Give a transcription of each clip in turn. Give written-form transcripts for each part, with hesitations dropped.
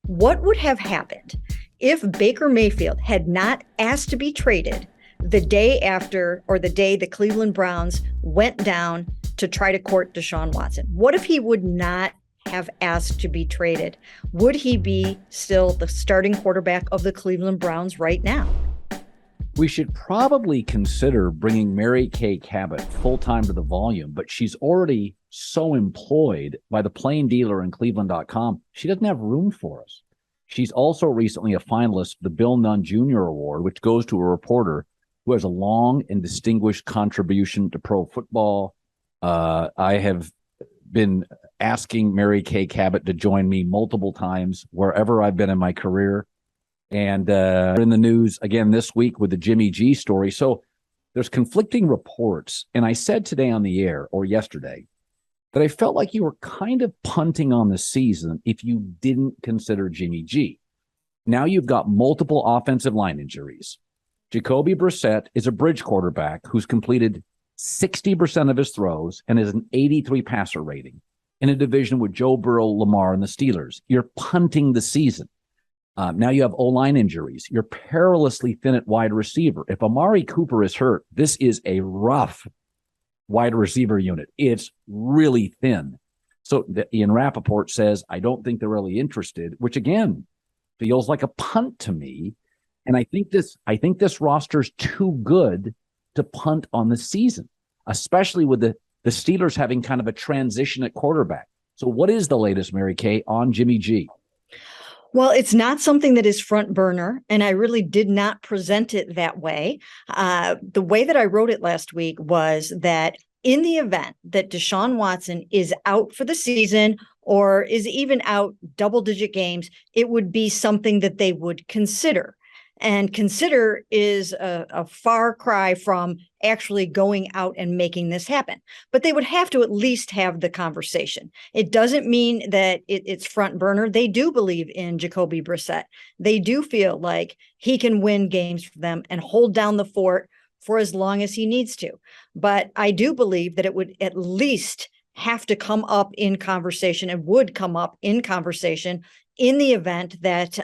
What would have happened if Baker Mayfield had not asked to be traded the day after, or the day the Cleveland Browns went down to try to court Deshaun Watson? What if he would not have asked to be traded? Would he be still the starting quarterback of the Cleveland Browns right now? We should probably consider bringing Mary Kay Cabot full-time to the volume, but she's already so employed by the plain dealer in Cleveland.com. She doesn't have room for us. She's also recently a finalist for the Bill Nunn Jr. Award, which goes to a reporter who has a long and distinguished contribution to pro football. I have been asking Mary Kay Cabot to join me multiple times wherever I've been in my career. And in the news again this week with the Jimmy G story. So there's conflicting reports. And I said today on the air, or yesterday, that I felt like you were kind of punting on the season if you didn't consider Jimmy G. Now you've got multiple offensive line injuries. Jacoby Brissett is a bridge quarterback who's completed 60% of his throws and is an 83 passer rating in a division with Joe Burrow, Lamar, and the Steelers. You're punting the season. Now you have O-line injuries. You're perilously thin at wide receiver. If Amari Cooper is hurt, this is a rough wide receiver unit. It's really thin. So Ian Rappaport says, I don't think they're really interested, which again feels like a punt to me. And I think this roster's too good to punt on the season, especially with the Steelers having kind of a transition at quarterback. So what is the latest, Mary Kay, on Jimmy G? Well, it's not something that is front burner, and I really did not present it that way. The way that I wrote it last week was that in the event that Deshaun Watson is out for the season or is even out double-digit games, it would be something that they would consider. And consider is a far cry from actually going out and making this happen. But they would have to at least have the conversation. It doesn't mean that it's front burner. They do believe in Jacoby Brissett. They do feel like he can win games for them and hold down the fort for as long as he needs to. But I do believe that it would at least have to come up in conversation. It would come up in conversation in the event that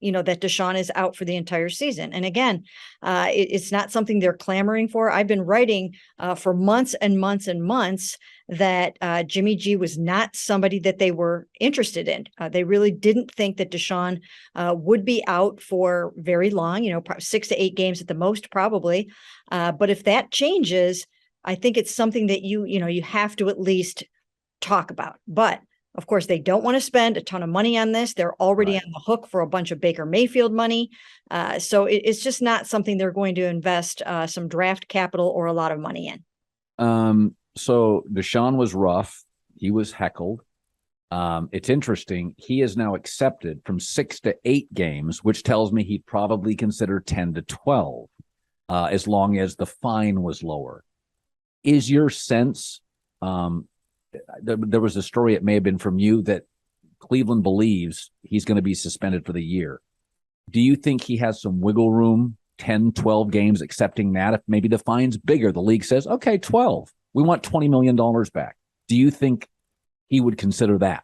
that Deshaun is out for the entire season. And again, it's not something they're clamoring for. I've been writing for months and months and months that Jimmy G was not somebody that they were interested in. They really didn't think that Deshaun would be out for very long, 6 to 8 games at the most, probably. But if that changes, I think it's something that you have to at least talk about. But of course, they don't want to spend a ton of money on this. They're already Right on the hook for a bunch of Baker Mayfield money. So it's just not something they're going to invest some draft capital or a lot of money in. So Deshaun was rough. He was heckled. It's interesting. He is now accepted from 6 to 8 games, which tells me he'd probably consider 10 to 12 as long as the fine was lower. Is your sense there was a story, it may have been from you, that Cleveland believes he's going to be suspended for the year. Do you think he has some wiggle room, 10, 12 games, accepting that? If maybe the fine's bigger, the league says, okay, 12. We want $20 million back. Do you think he would consider that?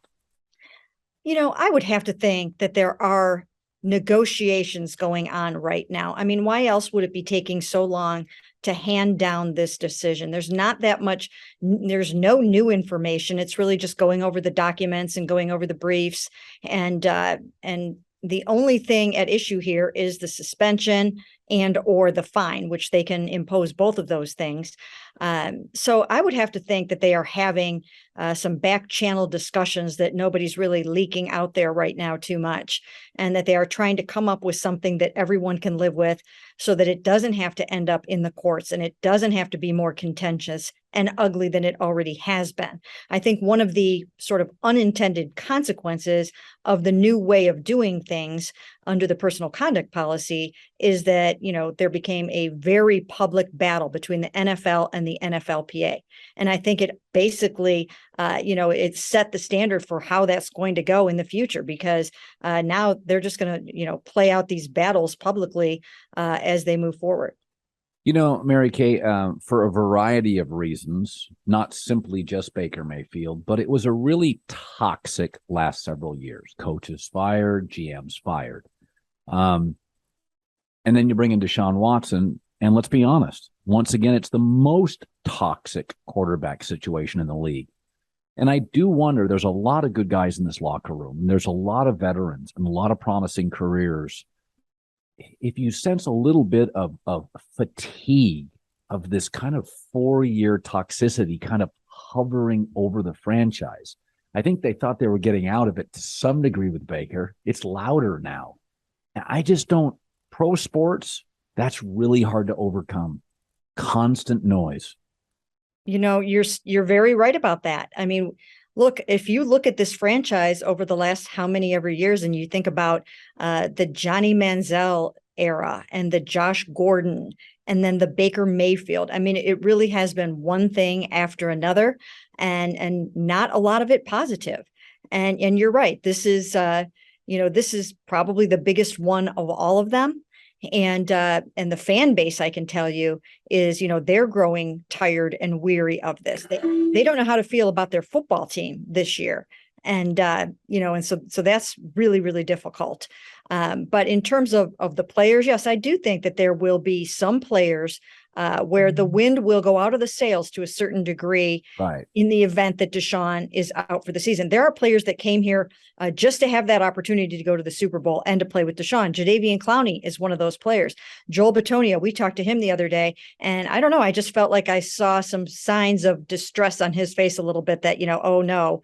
I would have to think that there are negotiations going on right now. I mean, why else would it be taking so long to hand down this decision? There's not that much, there's no new information. It's really just going over the documents and going over the briefs. And the only thing at issue here is the suspension and or the fine, which they can impose both of those things. So I would have to think that they are having some back channel discussions that nobody's really leaking out there right now too much, and that they are trying to come up with something that everyone can live with so that it doesn't have to end up in the courts and it doesn't have to be more contentious and ugly than it already has been. I think one of the sort of unintended consequences of the new way of doing things under the personal conduct policy is that, there became a very public battle between the NFL and the NFLPA. And I think it basically, it set the standard for how that's going to go in the future, because now they're just going to, play out these battles publicly as they move forward. Mary Kay, for a variety of reasons, not simply just Baker Mayfield, but it was a really toxic last several years. Coaches fired, GMs fired. And then you bring in Deshaun Watson, and let's be honest, once again, it's the most toxic quarterback situation in the league. And I do wonder, there's a lot of good guys in this locker room. And there's a lot of veterans and a lot of promising careers. If you sense a little bit of fatigue of this kind of 4-year toxicity kind of hovering over the franchise, I think they thought they were getting out of it to some degree with Baker. It's louder now. I just don't. Pro sports, that's really hard to overcome. Constant noise. You're very right about that. I mean, look, if you look at this franchise over the last how many ever years, and you think about the Johnny Manziel era and the Josh Gordon and then the Baker Mayfield, I mean, it really has been one thing after another, and not a lot of it positive. And you're right. This is this is probably the biggest one of all of them. And the fan base, I can tell you, is, they're growing tired and weary of this. They don't know how to feel about their football team this year. And so that's really, really difficult. But in terms of the players, yes, I do think that there will be some players where the wind will go out of the sails to a certain degree, right, in the event that Deshaun is out for the season. There are players that came here just to have that opportunity to go to the Super Bowl and to play with Deshaun. Jadeveon Clowney is one of those players. Joel Bitonio, we talked to him the other day, and I don't know, I just felt like I saw some signs of distress on his face a little bit that, oh no,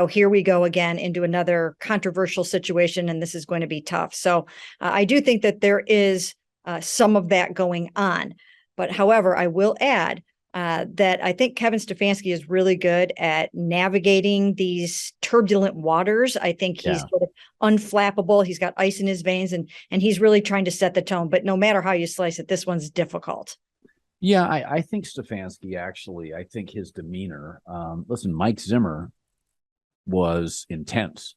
here we go again into another controversial situation, and this is going to be tough. So I do think that there is some of that going on. But however, I will add that I think Kevin Stefanski is really good at navigating these turbulent waters. I think he's sort of unflappable. He's got ice in his veins, and he's really trying to set the tone. But no matter how you slice it, this one's difficult. Yeah, I think Stefanski, actually, I think his demeanor, listen, Mike Zimmer was intense.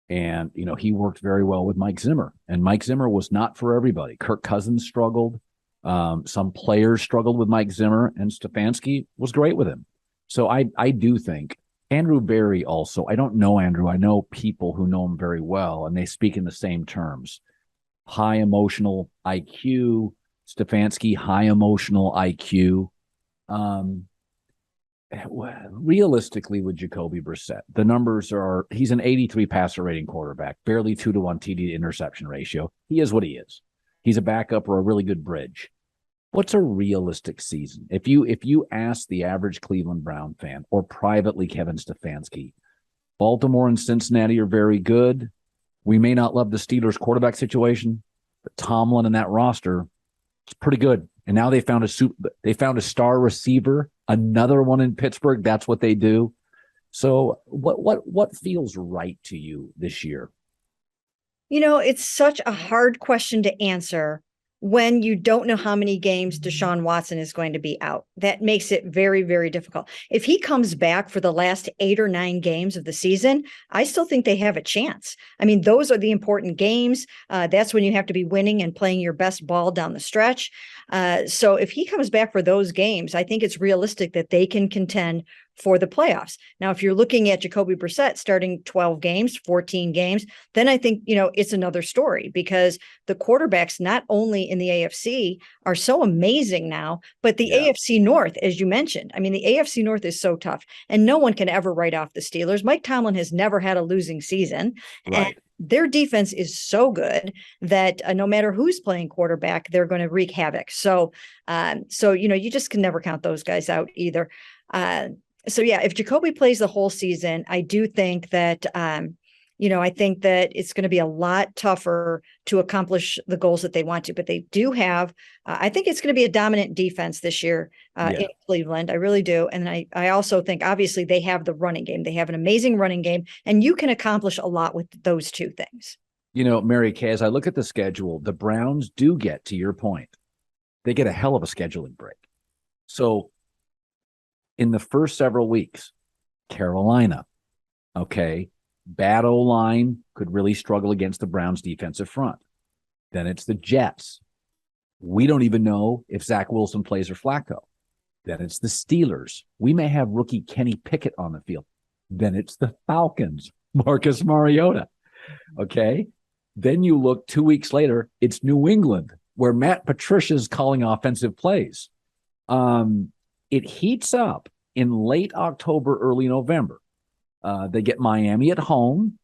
And, he worked very well with Mike Zimmer. And Mike Zimmer was not for everybody. Kirk Cousins struggled. Some players struggled with Mike Zimmer, and Stefanski was great with him. So I do think Andrew Berry also, I don't know Andrew. I know people who know him very well, and they speak in the same terms. High emotional IQ, Stefanski, high emotional IQ. Realistically, with Jacoby Brissett, the numbers are, he's an 83 passer rating quarterback, barely 2-to-1 TD to interception ratio. He is what he is. He's a backup or a really good bridge. What's a realistic season? If you ask the average Cleveland Brown fan, or privately Kevin Stefanski, Baltimore and Cincinnati are very good. We may not love the Steelers quarterback situation, but Tomlin and that roster, it's pretty good. And now they found a star receiver, another one in Pittsburgh. That's what they do. So what feels right to you this year? It's such a hard question to answer when you don't know how many games Deshaun Watson is going to be out. That makes it very, very difficult. If he comes back for the last 8 or 9 games of the season, I still think they have a chance. I mean, those are the important games. That's when you have to be winning and playing your best ball down the stretch. So if he comes back for those games, I think it's realistic that they can contend for the playoffs. Now, if you're looking at Jacoby Brissett starting 12 games, 14 games, then I think, it's another story, because the quarterbacks, not only in the AFC, are so amazing now, but the AFC North, as you mentioned, I mean, the AFC North is so tough, and no one can ever write off the Steelers. Mike Tomlin has never had a losing season. Right. And their defense is so good that no matter who's playing quarterback, they're going to wreak havoc. So you just can never count those guys out either. So if Jacoby plays the whole season, I do think that, I think that it's going to be a lot tougher to accomplish the goals that they want to, but they do have, I think it's going to be a dominant defense this year in Cleveland. I really do. And I also think, obviously, they have the running game. They have an amazing running game, and you can accomplish a lot with those two things. Mary Kay, as I look at the schedule, the Browns do get, to your point, they get a hell of a scheduling break. So in the first several weeks, Carolina, okay, bad O-line, could really struggle against the Browns' defensive front. Then it's the Jets. We don't even know if Zach Wilson plays or Flacco. Then it's the Steelers. We may have rookie Kenny Pickett on the field. Then it's the Falcons, Marcus Mariota. Okay. Then you look 2 weeks later, it's New England, where Matt Patricia's calling offensive plays. It heats up in late October, early November. They get Miami at home.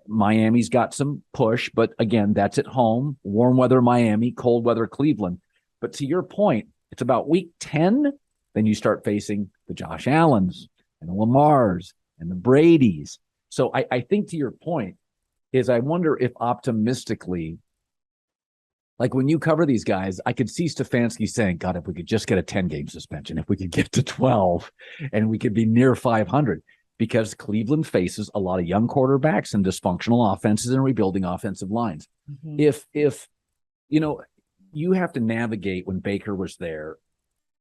Miami's got some push, but again, that's at home. Warm weather Miami, cold weather Cleveland. But to your point, it's about week 10, then you start facing the Josh Allens and the Lamars and the Bradys. So I think to your point is I wonder if optimistically, like when you cover these guys, I could see Stefanski saying, God, if we could just get a 10-game suspension, if we could get to 12 and we could be near 500, because Cleveland faces a lot of young quarterbacks and dysfunctional offenses and rebuilding offensive lines. Mm-hmm. If you know, you have to navigate when Baker was there,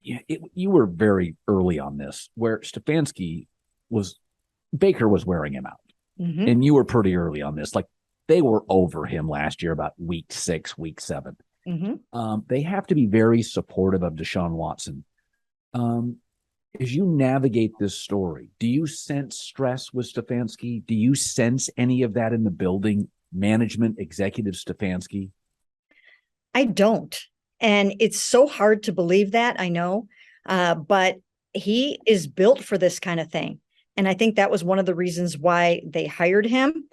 you were very early on this, where Baker was wearing him out. Mm-hmm. And you were pretty early on this. Like, they were over him last year about week 6, week 7. Mm-hmm. They have to be very supportive of Deshaun Watson. As you navigate this story, do you sense stress with Stefanski? Do you sense any of that in the building, management, executive Stefanski? I don't. And it's so hard to believe that, I know. But he is built for this kind of thing. And I think that was one of the reasons why they hired him.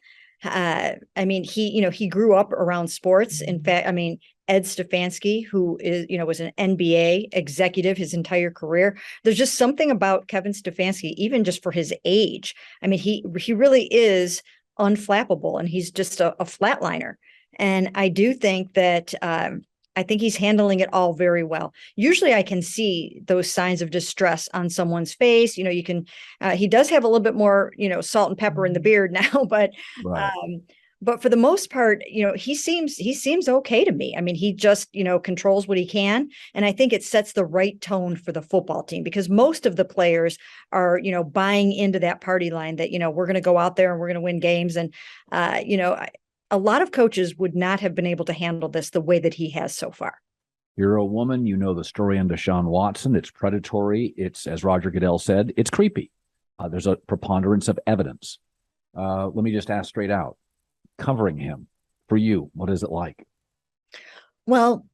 I mean, he grew up around sports. In fact, I mean, Ed Stefanski, who was an NBA executive his entire career. There's just something about Kevin Stefanski, even just for his age. I mean, he really is unflappable, and he's just a flatliner. And I do think that I think he's handling it all very well. Usually I can see those signs of distress on someone's face. You can, he does have a little bit more, salt and pepper in the beard now, but, right. But for the most part, he seems okay to me. I mean, he just, controls what he can. And I think it sets the right tone for the football team, because most of the players are, buying into that party line that, we're going to go out there and we're going to win games. And, a lot of coaches would not have been able to handle this the way that he has so far. You're a woman, you know the story on Deshaun Watson. It's predatory. It's, as Roger Goodell said, it's creepy. There's a preponderance of evidence. Let me just ask straight out, covering him, for you, what is it like? Well,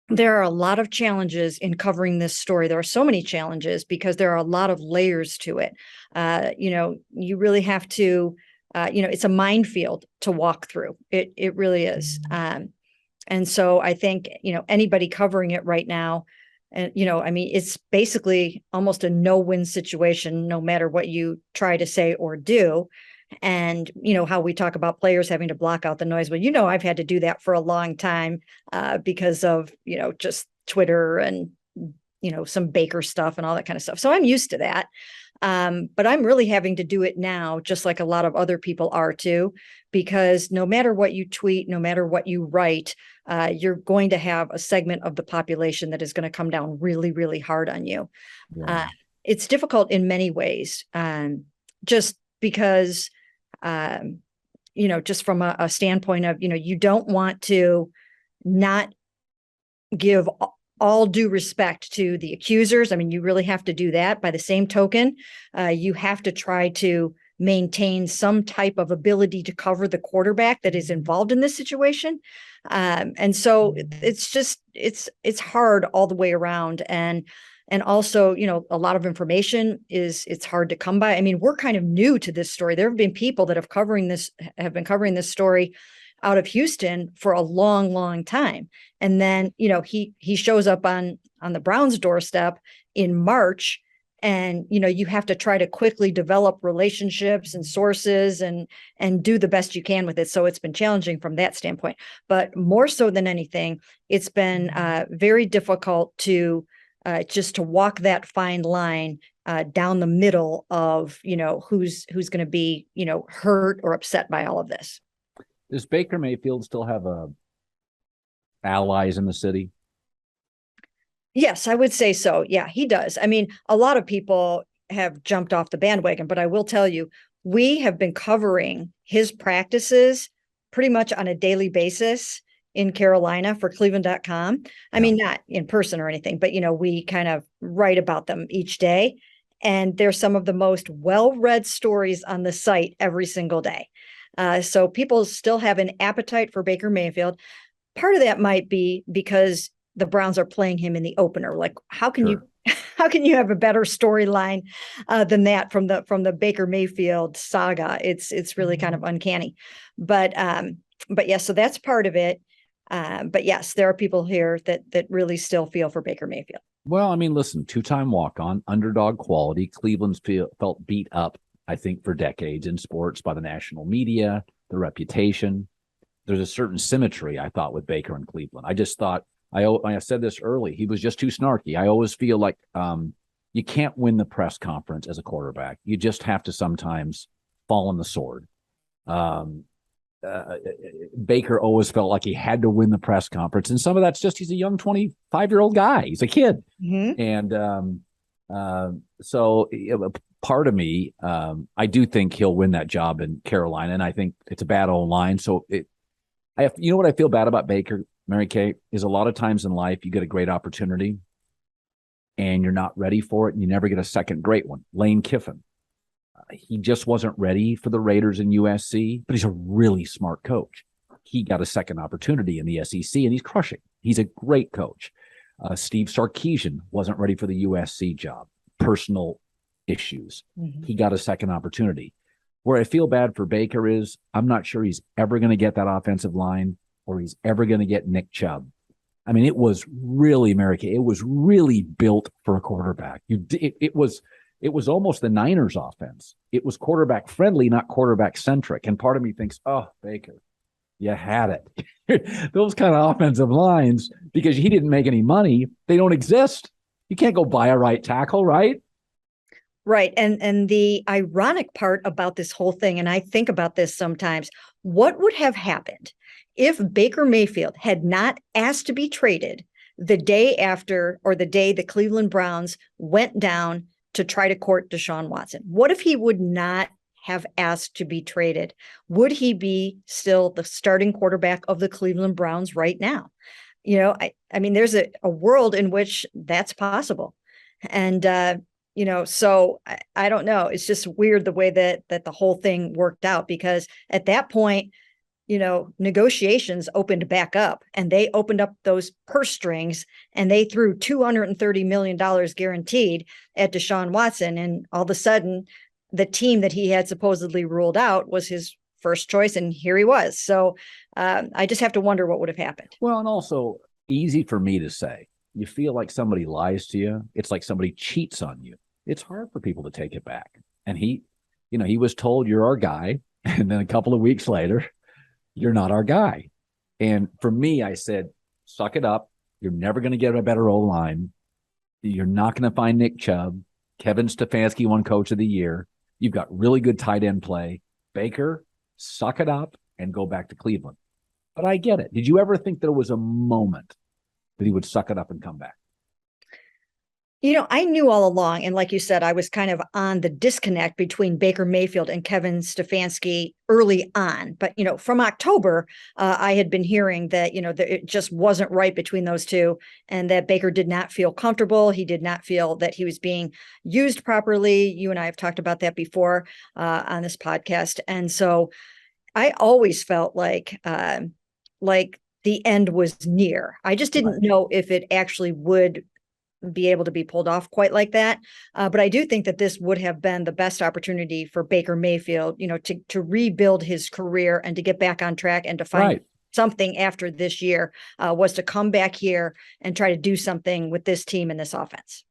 there are a lot of challenges in covering this story. There are so many challenges because there are a lot of layers to it. You really have to it's a minefield to walk through. It really is. And so I think, anybody covering it right now, and, I mean, it's basically almost a no-win situation, no matter what you try to say or do. And, how we talk about players having to block out the noise. Well, I've had to do that for a long time because of, just Twitter and, some Baker stuff and all that kind of stuff. So I'm used to that. But I'm really having to do it now, just like a lot of other people are too, because no matter what you tweet, no matter what you write, you're going to have a segment of the population that is going to come down really, really hard on you. Yeah. It's difficult in many ways, just because, just from a standpoint of, you don't want to not give all due respect to the accusers. I mean, you really have to do that. By the same token, you have to try to maintain some type of ability to cover the quarterback that is involved in this situation. And so it's hard all the way around. And also, a lot of information it's hard to come by. I mean, we're kind of new to this story. There have been people that have been covering this story out of Houston for a long, long time. And then, he shows up on the Browns' doorstep in March, and, you have to try to quickly develop relationships and sources and do the best you can with it. So it's been challenging from that standpoint, but more so than anything, it's been very difficult to just to walk that fine line down the middle of, who's going to be, hurt or upset by all of this. Does Baker Mayfield still have allies in the city? Yes, I would say so. Yeah, he does. I mean, a lot of people have jumped off the bandwagon, but I will tell you, we have been covering his practices pretty much on a daily basis. in Carolina for Cleveland.com. I mean, not in person or anything, but, we kind of write about them each day. And they're some of the most well-read stories on the site every single day. So people still have an appetite for Baker Mayfield. Part of that might be because the Browns are playing him in the opener. Like, how can you have a better storyline than that from the Baker Mayfield saga? It's really kind of uncanny, but yeah, so that's part of it. But yes, there are people here that really still feel for Baker Mayfield. Well, I mean, listen, 2-time walk-on, underdog quality. Cleveland's felt beat up, I think, for decades in sports by the national media, the reputation. There's a certain symmetry, I thought, with Baker and Cleveland. I just thought, I said this early, he was just too snarky. I always feel like you can't win the press conference as a quarterback. You just have to sometimes fall on the sword. Baker always felt like he had to win the press conference. And some of that's just he's a young 25-year-old guy. He's a kid. Mm-hmm. And so part of me, I do think he'll win that job in Carolina. And I think it's a bad O-line. So you know what I feel bad about Baker, Mary Kay, is a lot of times in life you get a great opportunity and you're not ready for it and you never get a second great one. Lane Kiffin. He just wasn't ready for the Raiders in USC, but he's a really smart coach. He got a second opportunity in the SEC, and he's crushing. He's a great coach. Steve Sarkisian wasn't ready for the USC job. Personal issues. Mm-hmm. He got a second opportunity. Where I feel bad for Baker is I'm not sure he's ever going to get that offensive line or he's ever going to get Nick Chubb. I mean, it was really, Mary Kay, it was really built for a quarterback. It was almost the Niners offense. It was quarterback friendly, not quarterback centric. And part of me thinks, oh, Baker, you had it. Those kind of offensive lines, because he didn't make any money, they don't exist. You can't go buy a right tackle, right? Right. And the ironic part about this whole thing, and I think about this sometimes, what would have happened if Baker Mayfield had not asked to be traded the day after or the day the Cleveland Browns went down to try to court Deshaun Watson? What if he would not have asked to be traded? Would he be still the starting quarterback of the Cleveland Browns right now? I mean, there's a world in which that's possible. And, so I don't know. It's just weird the way that the whole thing worked out, because at that point, negotiations opened back up and they opened up those purse strings and they threw $230 million guaranteed at Deshaun Watson. And all of a sudden, the team that he had supposedly ruled out was his first choice. And here he was. So I just have to wonder what would have happened. Well, and also easy for me to say, you feel like somebody lies to you. It's like somebody cheats on you. It's hard for people to take it back. And he was told, you're our guy. And then a couple of weeks later, you're not our guy. And for me, I said, suck it up. You're never going to get a better O-line. You're not going to find Nick Chubb. Kevin Stefanski won Coach of the Year. You've got really good tight end play. Baker, suck it up and go back to Cleveland. But I get it. Did you ever think there was a moment that he would suck it up and come back? I knew all along, and like you said, I was kind of on the disconnect between Baker Mayfield and Kevin Stefanski early on. But, from October, I had been hearing that, that it just wasn't right between those two, and that Baker did not feel comfortable. He did not feel that he was being used properly. You and I have talked about that before on this podcast. And so I always felt like the end was near. I just didn't know if it actually would be able to be pulled off quite like that. But I do think that this would have been the best opportunity for Baker Mayfield, to rebuild his career and to get back on track and to find something after this year, was to come back here and try to do something with this team and this offense.